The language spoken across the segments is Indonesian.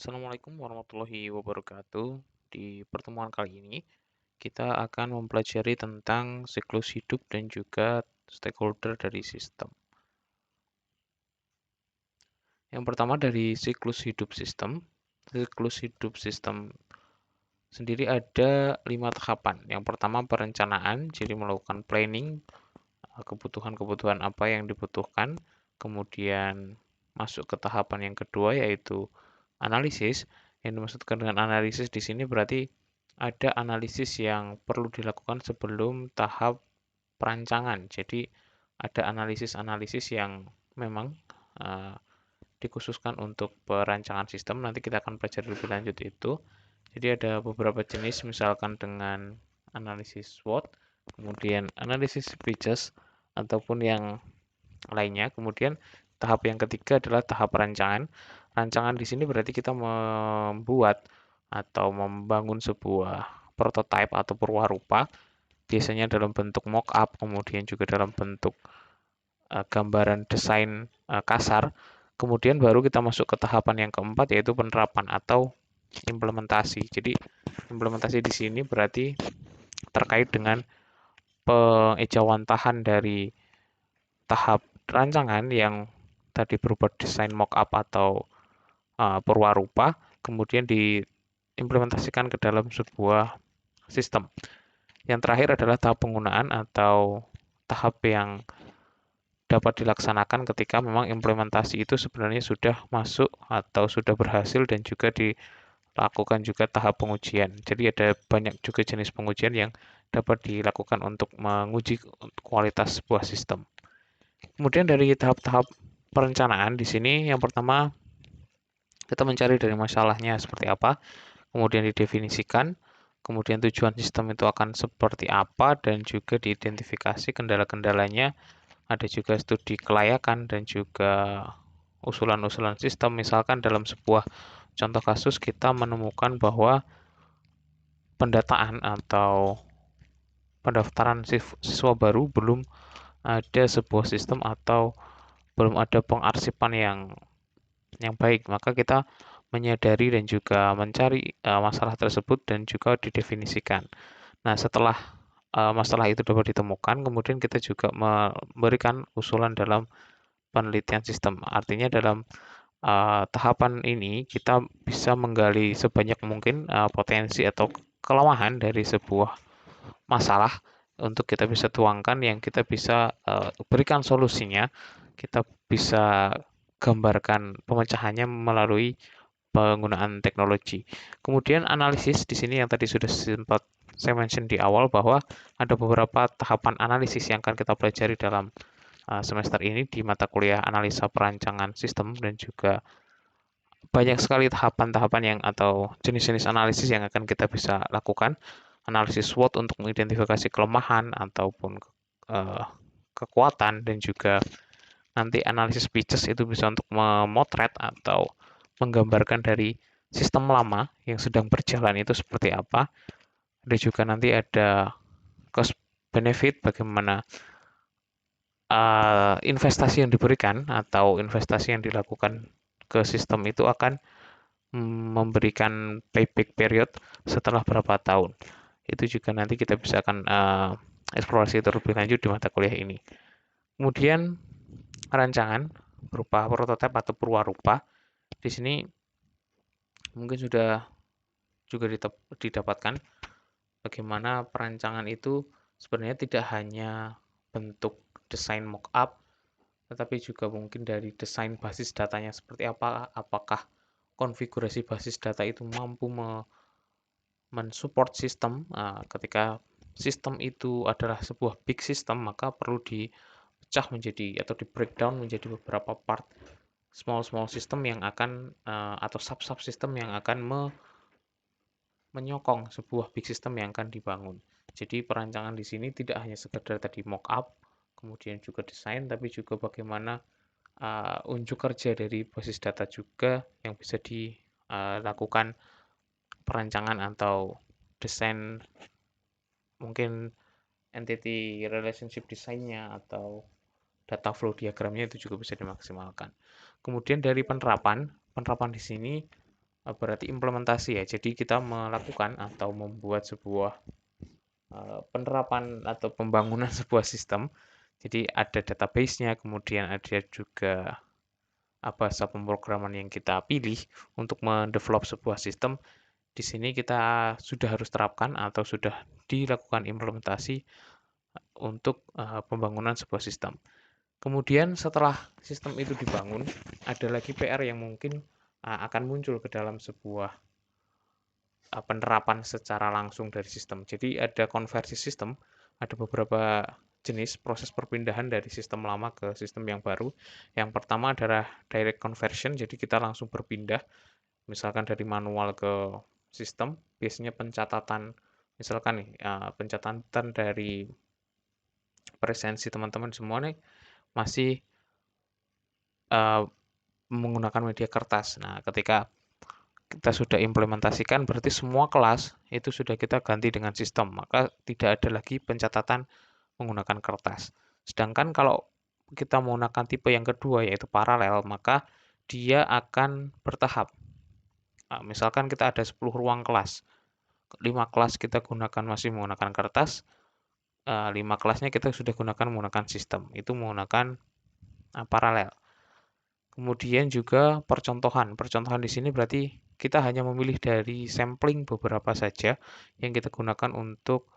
Assalamualaikum warahmatullahi wabarakatuh. Di pertemuan kali ini, kita akan mempelajari tentang siklus hidup dan juga stakeholder dari sistem. Yang pertama dari siklus hidup sistem. Siklus hidup sistem sendiri ada 5 tahapan. Yang pertama perencanaan, jadi melakukan planning, kebutuhan-kebutuhan apa yang dibutuhkan. Kemudian masuk ke tahapan yang kedua yaitu analisis. Yang dimaksudkan dengan analisis di sini berarti ada analisis yang perlu dilakukan sebelum tahap perancangan. Jadi ada analisis-analisis yang memang uh, dikhususkan untuk perancangan sistem. Nanti kita akan pelajari lebih lanjut itu. Jadi ada beberapa jenis misalkan dengan analisis SWOT, kemudian analisis features ataupun yang lainnya. Kemudian tahap yang ketiga adalah tahap rancangan. Rancangan di sini berarti kita membuat atau membangun sebuah prototipe atau perwarupa, biasanya dalam bentuk mock-up, kemudian juga dalam bentuk gambaran desain kasar. Kemudian baru kita masuk ke tahapan yang keempat yaitu penerapan atau implementasi. Jadi implementasi di sini berarti terkait dengan pengejauhantahan dari tahap rancangan yang tadi berupa desain mock-up atau perwarupa, kemudian diimplementasikan ke dalam sebuah sistem. Yang terakhir adalah tahap penggunaan atau tahap yang dapat dilaksanakan ketika memang implementasi itu sebenarnya sudah masuk atau sudah berhasil dan juga dilakukan juga tahap pengujian. Jadi ada banyak juga jenis pengujian yang dapat dilakukan untuk menguji kualitas sebuah sistem. Kemudian dari tahap-tahap perencanaan di sini yang pertama kita mencari dari masalahnya seperti apa, kemudian didefinisikan, kemudian tujuan sistem itu akan seperti apa dan juga diidentifikasi kendala-kendalanya, ada juga studi kelayakan dan juga usulan-usulan sistem. Misalkan dalam sebuah contoh kasus kita menemukan bahwa pendataan atau pendaftaran siswa baru belum ada sebuah sistem atau belum ada pengarsipan yang baik, maka kita menyadari dan juga mencari masalah tersebut dan juga didefinisikan. Nah, setelah masalah itu dapat ditemukan, kemudian kita juga memberikan usulan dalam penelitian sistem. Artinya dalam tahapan ini kita bisa menggali sebanyak mungkin potensi atau kelemahan dari sebuah masalah untuk kita bisa tuangkan yang kita bisa berikan solusinya, kita bisa gambarkan pemecahannya melalui penggunaan teknologi. Kemudian analisis di sini yang tadi sudah sempat saya mention di awal bahwa ada beberapa tahapan analisis yang akan kita pelajari dalam semester ini di mata kuliah analisa perancangan sistem dan juga banyak sekali tahapan-tahapan yang atau jenis-jenis analisis yang akan kita bisa lakukan. Analisis SWOT untuk mengidentifikasi kelemahan ataupun kekuatan dan juga nanti analisis features itu bisa untuk memotret atau menggambarkan dari sistem lama yang sedang berjalan itu seperti apa. Ada juga nanti ada cost benefit bagaimana investasi yang diberikan atau investasi yang dilakukan ke sistem itu akan memberikan payback period setelah berapa tahun. Itu juga nanti kita bisa akan eksplorasi terlebih lanjut di mata kuliah ini. Kemudian rancangan berupa prototipe atau perwarupa. Di sini mungkin sudah juga didapatkan bagaimana perancangan itu sebenarnya tidak hanya bentuk desain mock-up, tetapi juga mungkin dari desain basis datanya seperti apa, apakah konfigurasi basis data itu mampu mensupport sistem. Ketika sistem itu adalah sebuah big system, maka perlu dipecah menjadi atau di breakdown menjadi beberapa part small system yang akan atau sub system yang akan menyokong sebuah big system yang akan dibangun. Jadi perancangan di sini tidak hanya sekedar tadi mock up, kemudian juga desain, tapi juga bagaimana unjuk kerja dari basis data juga yang bisa dilakukan perancangan atau desain mungkin entity relationship desainnya atau data flow diagramnya itu juga bisa dimaksimalkan. Kemudian dari penerapan di sini berarti implementasi ya. Jadi kita melakukan atau membuat sebuah penerapan atau pembangunan sebuah sistem. Jadi ada database-nya, kemudian ada juga bahasa pemrograman yang kita pilih untuk mendevelop sebuah sistem. Di sini kita sudah harus terapkan atau sudah dilakukan implementasi untuk pembangunan sebuah sistem. Kemudian setelah sistem itu dibangun, ada lagi PR yang mungkin akan muncul ke dalam sebuah penerapan secara langsung dari sistem. Jadi ada konversi sistem, ada beberapa jenis proses perpindahan dari sistem lama ke sistem yang baru. Yang pertama adalah direct conversion, jadi kita langsung berpindah, misalkan dari manual ke sistem, biasanya pencatatan, misalkan nih, pencatatan dari presensi teman-teman semua nih masih menggunakan media kertas. Nah, ketika kita sudah implementasikan, berarti semua kelas itu sudah kita ganti dengan sistem, maka tidak ada lagi pencatatan menggunakan kertas. Sedangkan kalau kita menggunakan tipe yang kedua, yaitu paralel, maka dia akan bertahap. Nah, misalkan kita ada 10 ruang kelas, 5 kelas kita gunakan masih menggunakan kertas, 5 kelasnya kita sudah gunakan menggunakan sistem. Itu menggunakan paralel. Kemudian juga percontohan. Percontohan di sini berarti kita hanya memilih dari sampling beberapa saja yang kita gunakan untuk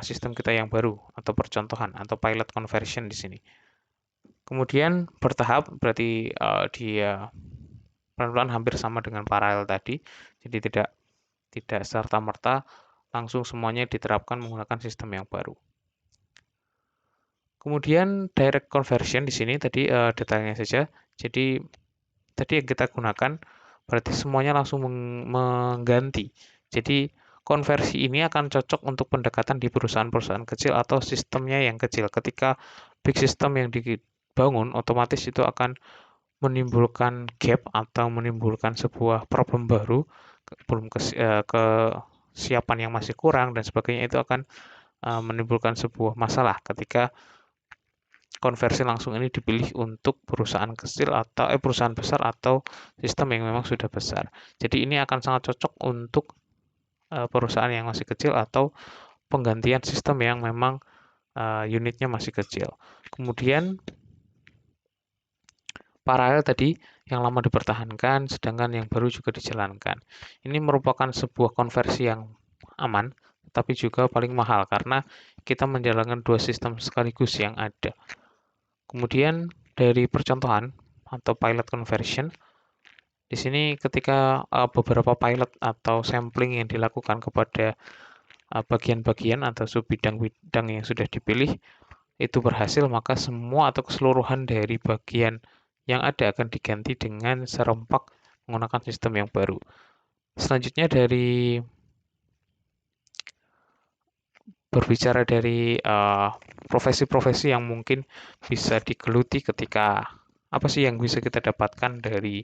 sistem kita yang baru atau percontohan atau pilot conversion di sini. Kemudian bertahap berarti dia pelan-pelan hampir sama dengan paralel tadi. Jadi tidak serta-merta langsung semuanya diterapkan menggunakan sistem yang baru. Kemudian direct conversion di sini tadi detailnya saja. Jadi tadi yang kita gunakan berarti semuanya langsung mengganti. Jadi konversi ini akan cocok untuk pendekatan di perusahaan-perusahaan kecil atau sistemnya yang kecil. Ketika big system yang dibangun, otomatis itu akan menimbulkan gap atau menimbulkan sebuah problem baru, belum kesiapan yang masih kurang dan sebagainya, itu akan menimbulkan sebuah masalah ketika konversi langsung ini dipilih untuk perusahaan kecil atau perusahaan besar atau sistem yang memang sudah besar. Jadi ini akan sangat cocok untuk perusahaan yang masih kecil atau penggantian sistem yang memang unitnya masih kecil. Kemudian paralel tadi yang lama dipertahankan, sedangkan yang baru juga dijalankan. Ini merupakan sebuah konversi yang aman, tapi juga paling mahal karena kita menjalankan dua sistem sekaligus yang ada. Kemudian dari percontohan atau pilot conversion, di sini ketika beberapa pilot atau sampling yang dilakukan kepada bagian-bagian atau sub bidang-bidang yang sudah dipilih itu berhasil, maka semua atau keseluruhan dari bagian yang ada akan diganti dengan serempak menggunakan sistem yang baru. Selanjutnya dari berbicara dari profesi-profesi yang mungkin bisa digeluti ketika apa sih yang bisa kita dapatkan dari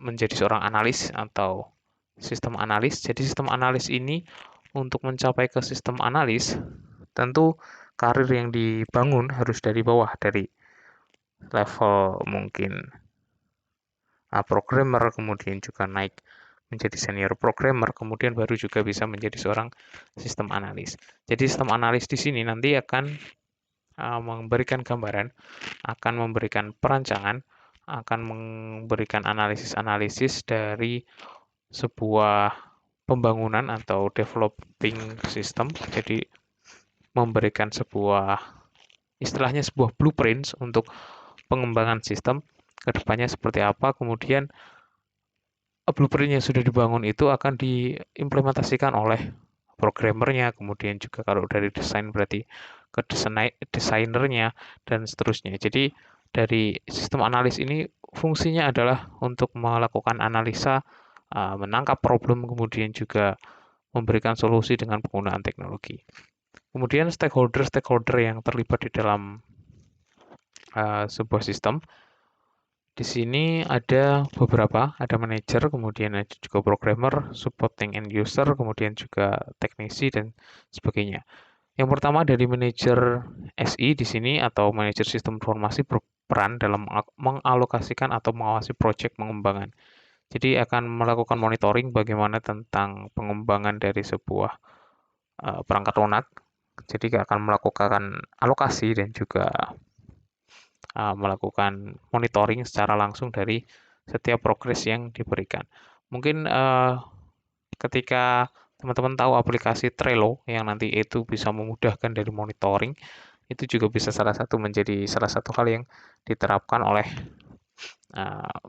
menjadi seorang analis atau sistem analis. Jadi sistem analis ini untuk mencapai ke sistem analis tentu karir yang dibangun harus dari bawah, dari level mungkin programmer, kemudian juga naik menjadi senior programmer, kemudian baru juga bisa menjadi seorang sistem analis. Jadi sistem analis di sini nanti akan memberikan gambaran, akan memberikan perancangan, akan memberikan analisis-analisis dari sebuah pembangunan atau developing system. Jadi memberikan sebuah istilahnya sebuah blueprint untuk pengembangan sistem kedepannya seperti apa, kemudian blueprint yang sudah dibangun itu akan diimplementasikan oleh programmernya, kemudian juga kalau dari desain berarti ke desainernya dan seterusnya. Jadi dari sistem analis ini fungsinya adalah untuk melakukan analisa, menangkap problem, kemudian juga memberikan solusi dengan penggunaan teknologi. Kemudian stakeholder yang terlibat di dalam sebuah sistem. Di sini ada beberapa, ada manajer, kemudian ada juga programmer, supporting end user, kemudian juga teknisi dan sebagainya. Yang pertama dari manajer SI di sini atau manajer sistem informasi berperan dalam mengalokasikan atau mengawasi proyek pengembangan. Jadi akan melakukan monitoring bagaimana tentang pengembangan dari sebuah perangkat lunak. Jadi akan melakukan alokasi dan juga melakukan monitoring secara langsung dari setiap progres yang diberikan. Mungkin ketika teman-teman tahu aplikasi Trello yang nanti itu bisa memudahkan dari monitoring, itu juga bisa menjadi salah satu hal yang diterapkan oleh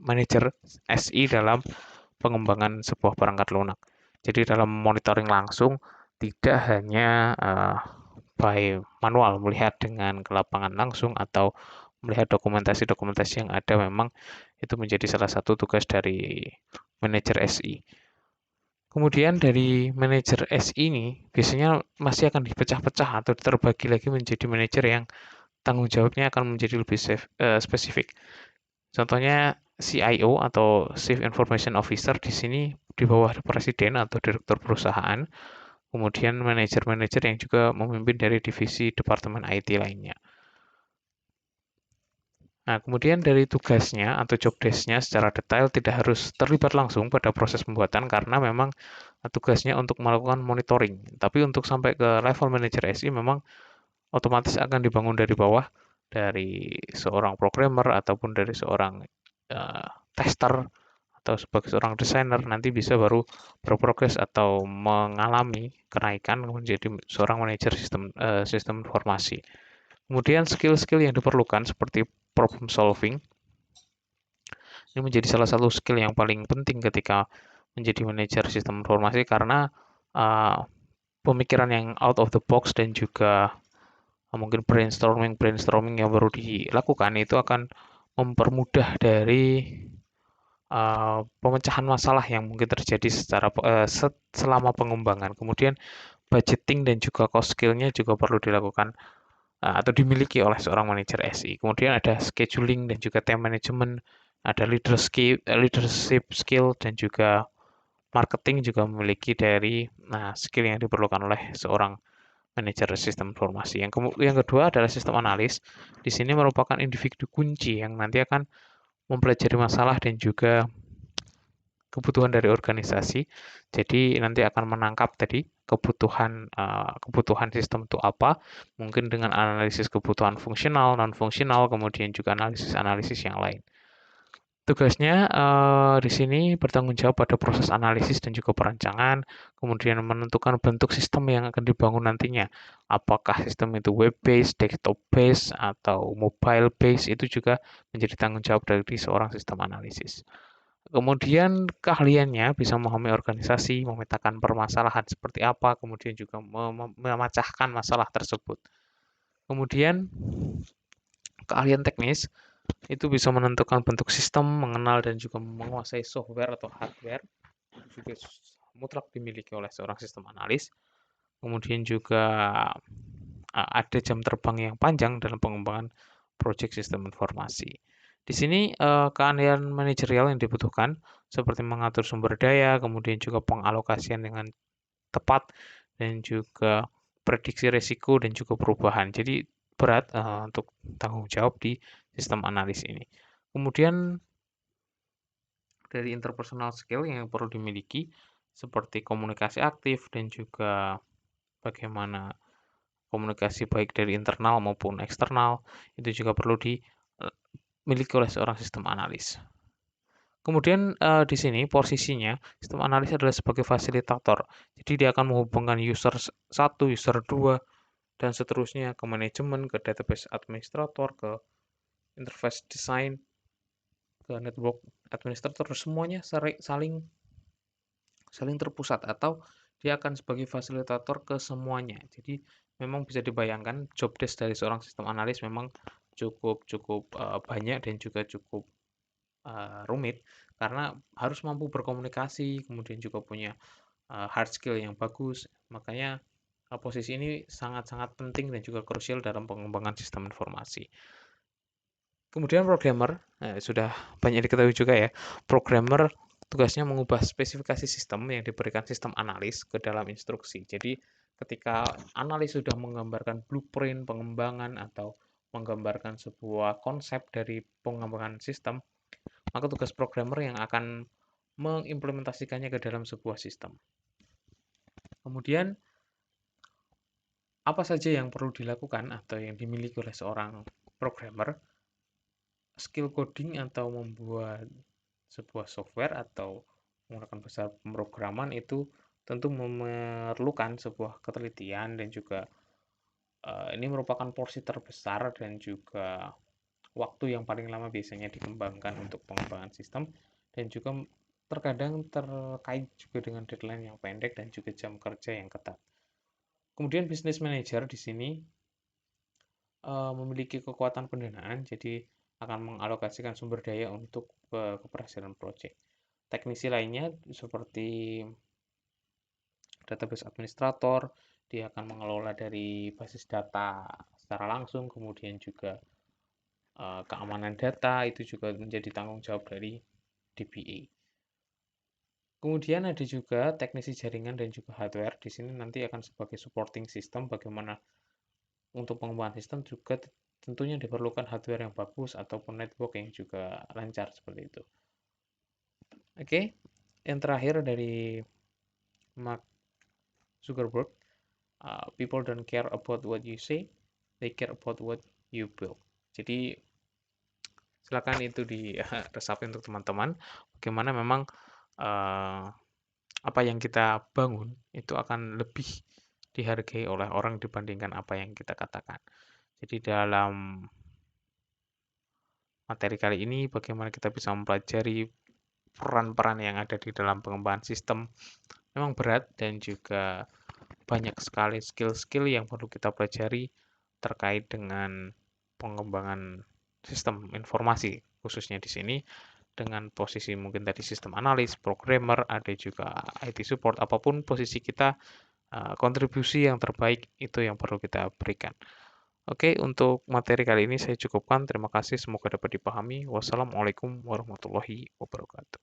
manajer SI dalam pengembangan sebuah perangkat lunak. Jadi dalam monitoring langsung tidak hanya by manual melihat dengan ke lapangan langsung atau melihat dokumentasi-dokumentasi yang ada, memang itu menjadi salah satu tugas dari manajer SI. Kemudian dari manajer SI ini biasanya masih akan dipecah-pecah atau terbagi lagi menjadi manajer yang tanggung jawabnya akan menjadi lebih spesifik. Contohnya CIO atau Chief Information Officer di sini di bawah presiden atau direktur perusahaan. Kemudian manajer-manajer yang juga memimpin dari divisi departemen IT lainnya. Nah, kemudian dari tugasnya atau job desk-nya secara detail tidak harus terlibat langsung pada proses pembuatan karena memang tugasnya untuk melakukan monitoring. Tapi untuk sampai ke level manajer SI memang otomatis akan dibangun dari bawah, dari seorang programmer ataupun dari seorang tester atau sebagai seorang desainer, nanti bisa baru berprogres atau mengalami kenaikan menjadi seorang manajer sistem informasi. Kemudian skill-skill yang diperlukan seperti problem solving ini menjadi salah satu skill yang paling penting ketika menjadi manajer sistem informasi karena uh, pemikiran yang out of the box dan juga mungkin brainstorming yang baru dilakukan itu akan mempermudah dari pemecahan masalah yang mungkin terjadi selama pengembangan. Kemudian budgeting dan juga cost skill-nya juga perlu dilakukan atau dimiliki oleh seorang manajer SI. Kemudian ada scheduling dan juga time management, ada leadership skill dan juga marketing juga memiliki dari skill yang diperlukan oleh seorang manajer sistem informasi. Yang kedua adalah sistem analis. Di sini merupakan individu kunci yang nanti akan mempelajari masalah dan juga kebutuhan dari organisasi. Jadi nanti akan menangkap tadi kebutuhan sistem itu apa, mungkin dengan analisis kebutuhan fungsional, non fungsional, kemudian juga analisis yang lain. Tugasnya di sini bertanggung jawab pada proses analisis dan juga perancangan, kemudian menentukan bentuk sistem yang akan dibangun nantinya. Apakah sistem itu web based, desktop based, atau mobile based, itu juga menjadi tanggung jawab dari seorang sistem analisis. Kemudian keahliannya bisa memahami organisasi, memetakan permasalahan seperti apa, kemudian juga memecahkan masalah tersebut. Kemudian keahlian teknis itu bisa menentukan bentuk sistem, mengenal dan juga menguasai software atau hardware, juga mutlak dimiliki oleh seorang sistem analis. Kemudian juga ada jam terbang yang panjang dalam pengembangan proyek sistem informasi. Di sini keahlian manajerial yang dibutuhkan seperti mengatur sumber daya, kemudian juga pengalokasian dengan tepat dan juga prediksi risiko dan juga perubahan. Jadi berat untuk tanggung jawab di sistem analis ini. Kemudian dari interpersonal skill yang perlu dimiliki seperti komunikasi aktif dan juga bagaimana komunikasi baik dari internal maupun eksternal itu juga perlu dimiliki oleh seorang sistem analis. Kemudian di sini posisinya sistem analis adalah sebagai fasilitator. Jadi dia akan menghubungkan user 1, user 2 dan seterusnya ke manajemen, ke database administrator, ke interface design, ke network administrator, semuanya saling terpusat atau dia akan sebagai fasilitator ke semuanya. Jadi memang bisa dibayangkan job desk dari seorang sistem analis memang cukup banyak dan juga cukup rumit karena harus mampu berkomunikasi, kemudian juga punya hard skill yang bagus. Makanya posisi ini sangat-sangat penting dan juga krusial dalam pengembangan sistem informasi. Kemudian programmer, sudah banyak diketahui juga ya, programmer tugasnya mengubah spesifikasi sistem yang diberikan sistem analis ke dalam instruksi. Jadi ketika analis sudah menggambarkan blueprint pengembangan atau menggambarkan sebuah konsep dari pengembangan sistem, maka tugas programmer yang akan mengimplementasikannya ke dalam sebuah sistem. Kemudian, apa saja yang perlu dilakukan atau yang dimiliki oleh seorang programmer? Skill coding atau membuat sebuah software atau menggunakan bahasa pemrograman itu tentu memerlukan sebuah ketelitian dan juga ini merupakan porsi terbesar dan juga waktu yang paling lama biasanya dikembangkan untuk pengembangan sistem dan juga terkadang terkait juga dengan deadline yang pendek dan juga jam kerja yang ketat. Kemudian business manager di sini memiliki kekuatan pendanaan, jadi akan mengalokasikan sumber daya untuk keberhasilan proyek. Teknisi lainnya seperti database administrator, dia akan mengelola dari basis data secara langsung, kemudian juga keamanan data itu juga menjadi tanggung jawab dari DBA. Kemudian ada juga teknisi jaringan dan juga hardware. Di sini nanti akan sebagai supporting system, bagaimana untuk pengembangan sistem juga tentunya diperlukan hardware yang bagus ataupun network yang juga lancar seperti itu. Oke, yang terakhir dari Mark Zuckerberg, people don't care about what you say, they care about what you build. Jadi silakan itu diresapi untuk teman-teman. Bagaimana memang uh, apa yang kita bangun itu akan lebih dihargai oleh orang dibandingkan apa yang kita katakan. Jadi dalam materi kali ini bagaimana kita bisa mempelajari peran-peran yang ada di dalam pengembangan sistem memang berat dan juga banyak sekali skill-skill yang perlu kita pelajari terkait dengan pengembangan sistem informasi khususnya di sini dengan posisi mungkin tadi sistem analis, programmer, ada juga IT support, apapun posisi kita, kontribusi yang terbaik itu yang perlu kita berikan. Oke, untuk materi kali ini saya cukupkan. Terima kasih, semoga dapat dipahami. Wassalamualaikum warahmatullahi wabarakatuh.